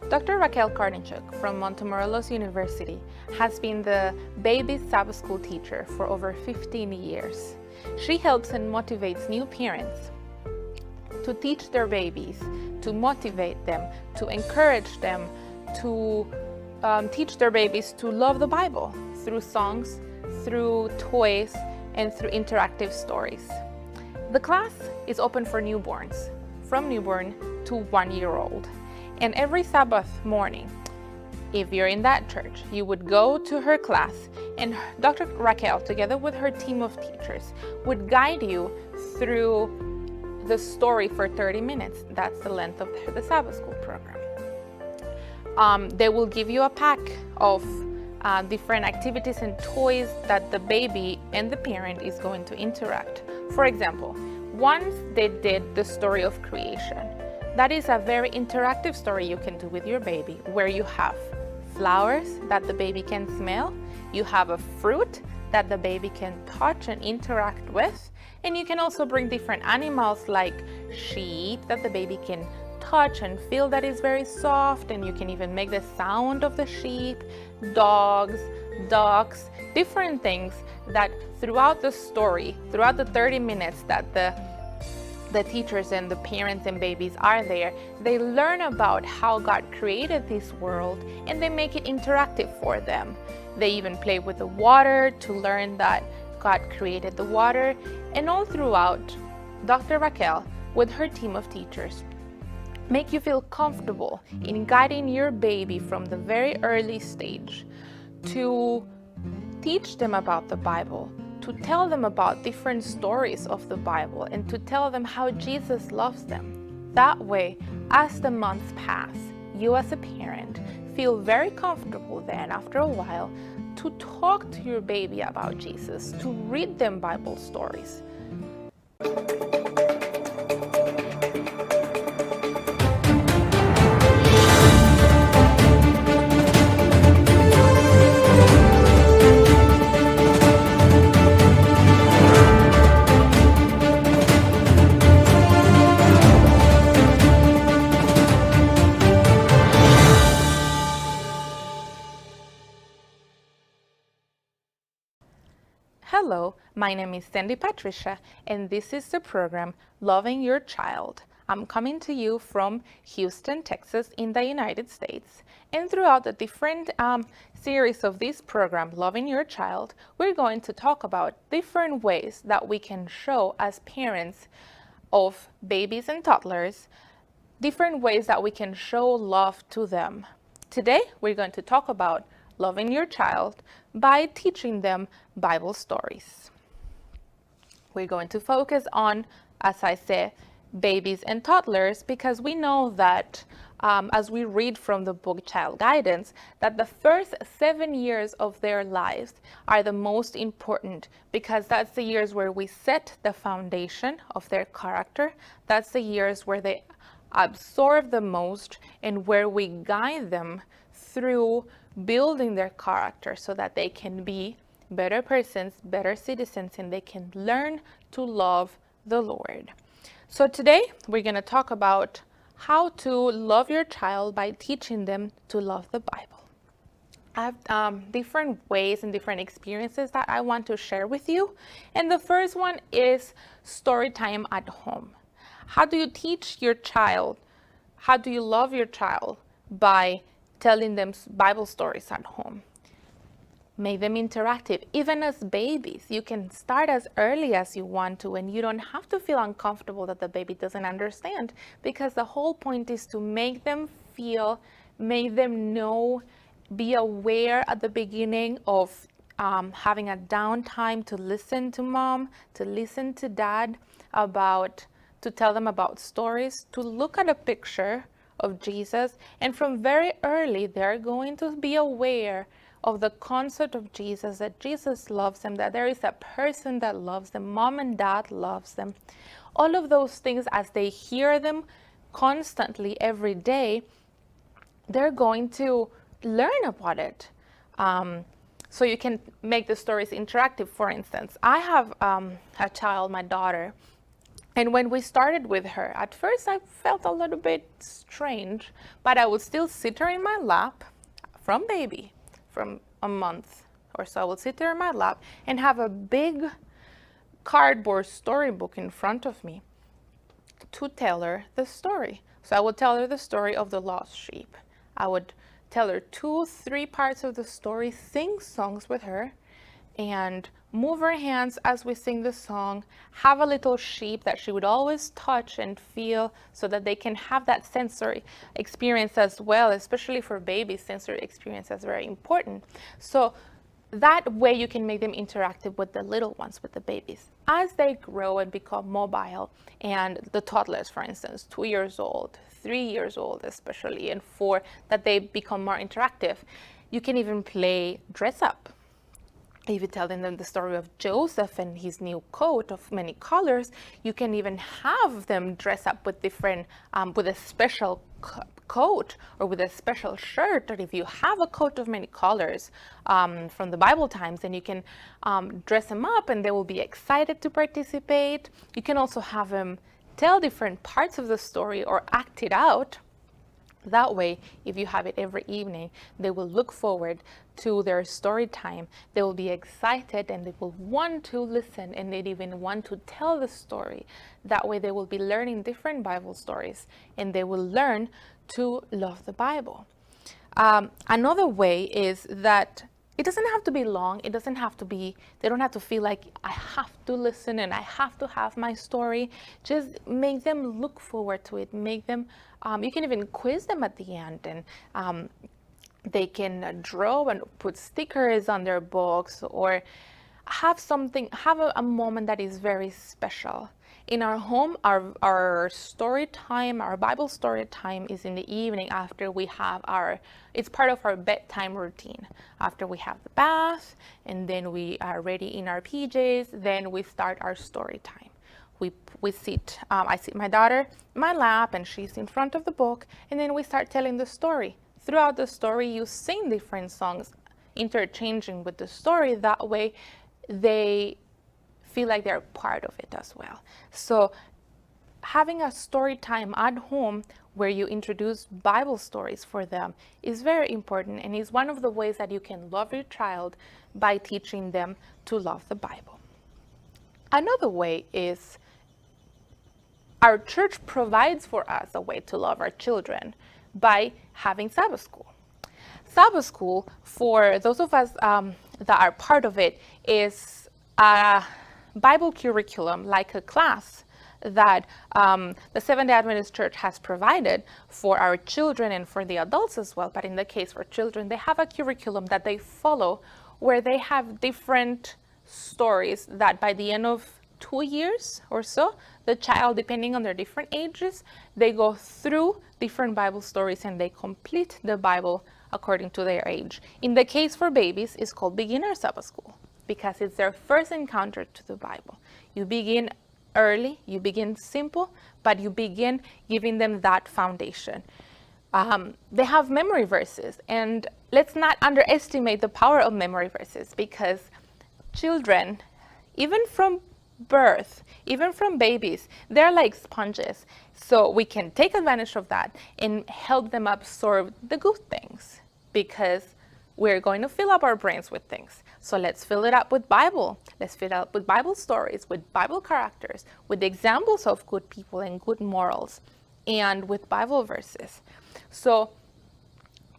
Dr. Raquel Karnichuk from Montemorelos University has been the baby Sabbath school teacher for over 15 years. She helps and motivates new parents to teach their babies, to motivate them, to encourage them, to teach their babies to love the Bible through songs, through toys, and through interactive stories. The class is open for newborns, from newborn to 1 year old. And every Sabbath morning, if you're in that church, you would go to her class, and Dr. Raquel, together with her team of teachers, would guide you through the story for 30 minutes. That's the length of the Sabbath school program. They will give you a pack of different activities and toys that the baby and the parent is going to interact. For example, once they did the story of creation. That is a very interactive story you can do with your baby, where you have flowers that the baby can smell, you have a fruit that the baby can touch and interact with, and you can also bring different animals like sheep that the baby can touch and feel that is very soft, and you can even make the sound of the sheep, dogs, ducks, different things that throughout the story, throughout the 30 minutes that the teachers and the parents and babies are there, they learn about how God created this world, and they make it interactive for them. They even play with the water to learn that God created the water. And all throughout, Dr. Raquel, with her team of teachers, make you feel comfortable in guiding your baby from the very early stage to teach them about the Bible, to tell them about different stories of the Bible, and to tell them how Jesus loves them. That way, as the months pass, you as a parent feel very comfortable then after a while to talk to your baby about Jesus, to read them Bible stories. Hello, my name is Sendy Patricia, and this is the program Loving Your Child. I'm coming to you from Houston, Texas, in the United States. And throughout the different series of this program, Loving Your Child, we're going to talk about different ways that we can show as parents of babies and toddlers, different ways that we can show love to them. Today, we're going to talk about loving your child by teaching them Bible stories. We're going to focus on, as I said, babies and toddlers, because we know that as we read from the book Child Guidance, that the first 7 years of their lives are the most important, because that's the years where we set the foundation of their character. That's the years where they absorb the most and where we guide them through building their character so that they can be better persons, better citizens, and they can learn to love the Lord. So today we're going to talk about how to love your child by teaching them to love the Bible. I have different ways and different experiences that I want to share with you. And the first one is story time at home. How do you teach your child? How do you love your child? By telling them Bible stories at home. Make them interactive. Even as babies, you can start as early as you want to, and you don't have to feel uncomfortable that the baby doesn't understand, because the whole point is to make them feel, make them know, be aware at the beginning of having a downtime to listen to mom, to listen to dad, to tell them about stories, to look at a picture of Jesus, and from very early they're going to be aware of the concept of Jesus, that Jesus loves them, that there is a person that loves them, mom and dad loves them. All of those things, as they hear them constantly every day, they're going to learn about it. So you can make the stories interactive. For instance, I have a child, my daughter, And when we started with her, at first I felt a little bit strange, but I would still sit her in my lap from baby, from a month or so. I would sit her in my lap and have a big cardboard storybook in front of me to tell her the story. So I would tell her the story of the lost sheep. I would tell her 2-3 parts of the story, sing songs with her, and move her hands as we sing the song, have a little sheep that she would always touch and feel so that they can have that sensory experience as well, especially for babies. Sensory experience is very important. So that way you can make them interactive with the little ones, with the babies. As they grow and become mobile, and the toddlers, for instance, 2 years old, 3 years old especially, and 4, that they become more interactive, you can even play dress up. If you tell them the story of Joseph and his new coat of many colors, you can even have them dress up with different, with a special coat or with a special shirt. Or if you have a coat of many colors from the Bible times, then you can dress them up and they will be excited to participate. You can also have them tell different parts of the story or act it out. That way, if you have it every evening, they will look forward to their story time. They will be excited and they will want to listen, and they even want to tell the story. That way they will be learning different Bible stories and they will learn to love the Bible. Another way is that it doesn't have to be long. It doesn't have to be, they don't have to feel like I have to listen and I have to have my story. Just make them look forward to it. Make them, you can even quiz them at the end, and they can draw and put stickers on their books, or have something, have a moment that is very special. In our home, our story time, our Bible story time is in the evening after we have it's part of our bedtime routine. After we have the bath and then we are ready in our PJs, then we start our story time. We sit, I sit my daughter in my lap and she's in front of the book, and then we start telling the story. Throughout the story, you sing different songs, interchanging with the story. That way they feel like they're part of it as well. So having a story time at home where you introduce Bible stories for them is very important, and is one of the ways that you can love your child by teaching them to love the Bible. Another way is our church provides for us a way to love our children by having Sabbath school. Sabbath school, for those of us that are part of it, is a Bible curriculum, like a class that the Seventh-day Adventist Church has provided for our children and for the adults as well. But in the case for children, they have a curriculum that they follow where they have different stories that by the end of 2 years or so, the child, depending on their different ages, they go through different Bible stories and they complete the Bible according to their age. In the case for babies, it's called Beginner Sabbath School because it's their first encounter to the Bible. You begin early, you begin simple, but you begin giving them that foundation. They have memory verses, and let's not underestimate the power of memory verses, because children, even from birth, even from babies, they're like sponges. So we can take advantage of that and help them absorb the good things, because we're going to fill up our brains with things. So let's fill it up with Bible. Let's fill it up with Bible stories, with Bible characters, with examples of good people and good morals, and with Bible verses. So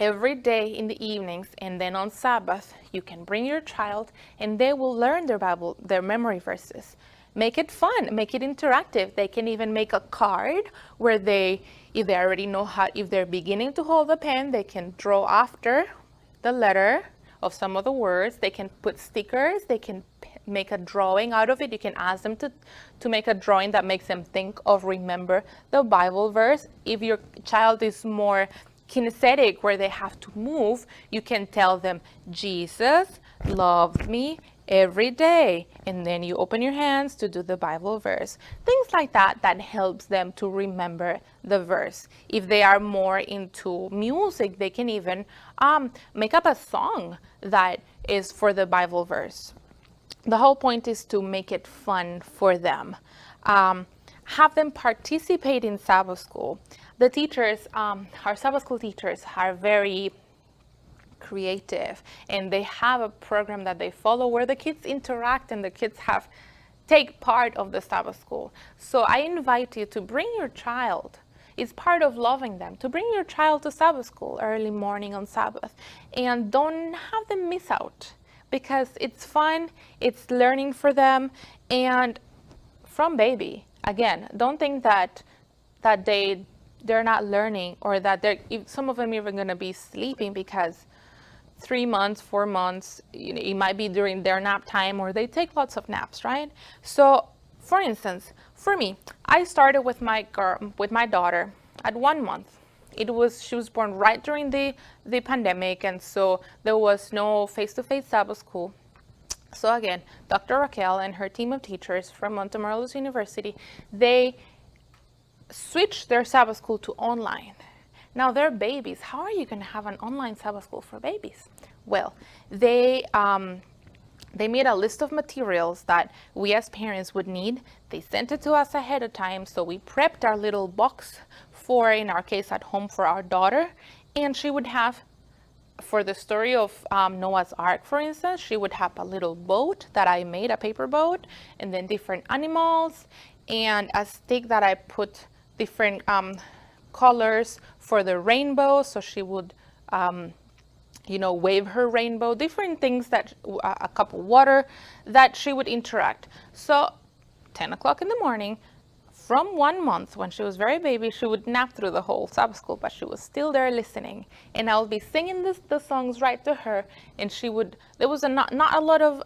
every day in the evenings and then on Sabbath, you can bring your child and they will learn their Bible, their memory verses. Make it fun, make it interactive. They can even make a card where they, if they already know how, if they're beginning to hold the pen, they can draw after the letter of some of the words. They can put stickers, they can make a drawing out of it. You can ask them to make a drawing that makes them think of, remember the Bible verse. If your child is more kinesthetic, where they have to move, you can tell them, Jesus loved me every day, and then you open your hands to do the Bible verse. Things like that, that helps them to remember the verse. If they are more into music, they can even make up a song that is for the Bible verse. The whole point is to make it fun for them. have them participate in Sabbath school. The teachers, our Sabbath school teachers, are very creative, and they have a program that they follow where the kids interact and the kids take part of the Sabbath school. So I invite you to bring your child. It's part of loving them to bring your child to Sabbath school early morning on Sabbath, and don't have them miss out, because it's fun, it's learning for them. And from baby, again, don't think that they're not learning, or that some of them even going to be sleeping, because 3 months, 4 months, it might be during their nap time, or they take lots of naps, right? So for instance, for me, I started with my daughter at 1 month. She was born right during the pandemic, and so there was no face-to-face Sabbath school. So again, Dr. Raquel and her team of teachers from Montemorelos University, they switched their Sabbath school to online. Now they're babies. How are you going to have an online Sabbath school for babies? Well, they made a list of materials that we as parents would need. They sent it to us ahead of time, so we prepped our little box for, in our case at home, for our daughter. And she would have, for the story of Noah's Ark, for instance, she would have a little boat that I made, a paper boat, and then different animals, and a stick that I put different colors for the rainbow, so she would wave her rainbow, different things, that a cup of water, that she would interact. So 10 o'clock in the morning, from 1 month, when she was very baby, she would nap through the whole Sabbath school, but she was still there listening, and I would be singing the songs right to her, and there was not a lot of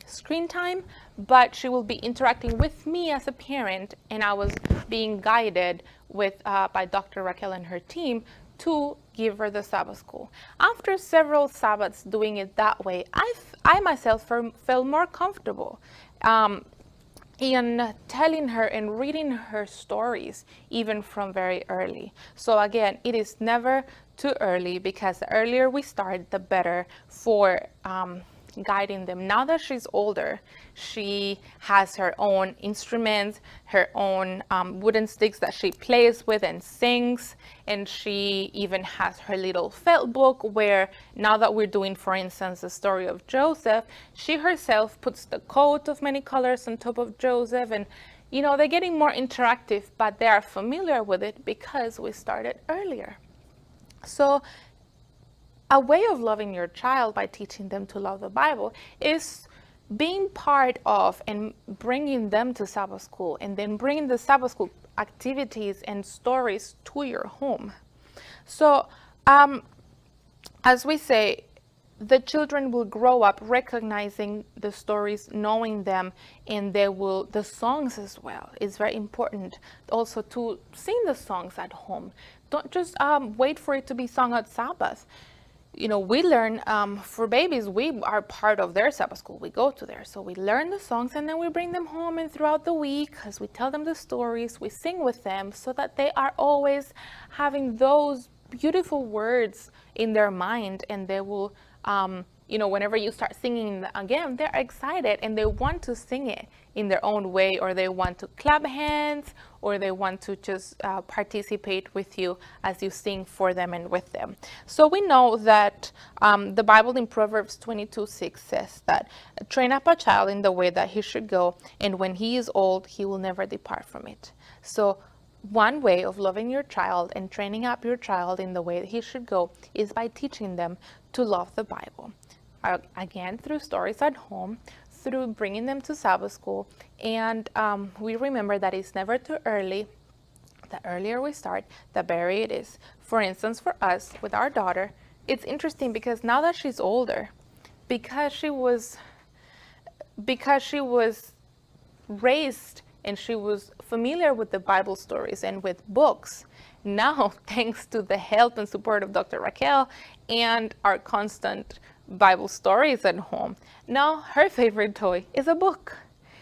screen time, but she will be interacting with me as a parent, and I was being guided by Dr. Raquel and her team to give her the Sabbath school. After several Sabbaths doing it that way, I myself felt more comfortable in telling her and reading her stories, even from very early. So again, it is never too early, because the earlier we start, the better for guiding them. Now that she's older, she has her own instruments, her own wooden sticks that she plays with and sings, and she even has her little felt book where, now that we're doing, for instance, the story of Joseph, she herself puts the coat of many colors on top of Joseph, and they're getting more interactive, but they are familiar with it because we started earlier. So a way of loving your child by teaching them to love the Bible is being part of and bringing them to Sabbath school, and then bringing the Sabbath school activities and stories to your home. So as we say, the children will grow up recognizing the stories, knowing them, and the songs as well. It's very important also to sing the songs at home. Don't just wait for it to be sung at Sabbath. We learn, for babies, we are part of their Sabbath school. We go to there. So we learn the songs, and then we bring them home, and throughout the week, as we tell them the stories, we sing with them, so that they are always having those beautiful words in their mind, and they will, whenever you start singing again, they're excited, and they want to sing it in their own way, or they want to clap hands, or they want to just participate with you as you sing for them and with them. So we know that the Bible in Proverbs 22:6 says that, train up a child in the way that he should go, and when he is old, he will never depart from it. So one way of loving your child and training up your child in the way that he should go is by teaching them to love the Bible. Again, through stories at home, through bringing them to Sabbath school, and we remember that it's never too early. The earlier we start, the better it is. For instance, for us, with our daughter, it's interesting because now that she's older, because she was raised and she was familiar with the Bible stories and with books, now, thanks to the help and support of Dr. Raquel and our constant Bible stories at home, now her favorite toy is a book.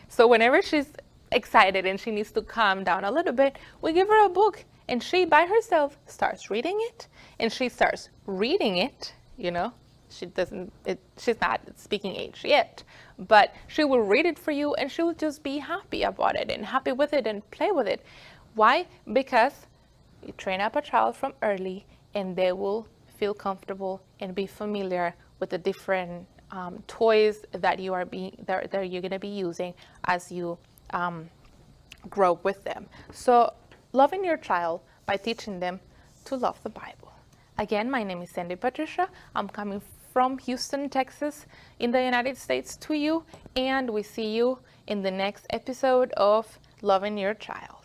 So whenever she's excited and she needs to calm down a little bit, we give her a book, and she by herself starts reading it, and she starts reading it, she's not speaking age yet, but she will read it for you and she will just be happy about it and happy with it and play with it. Why? Because you train up a child from early and they will feel comfortable and be familiar with the different toys that you're going to be using as you grow with them. So loving your child by teaching them to love the Bible. Again, my name is Sendy Patricia. I'm coming from Houston, Texas, in the United States to you, and we see you in the next episode of Loving Your Child.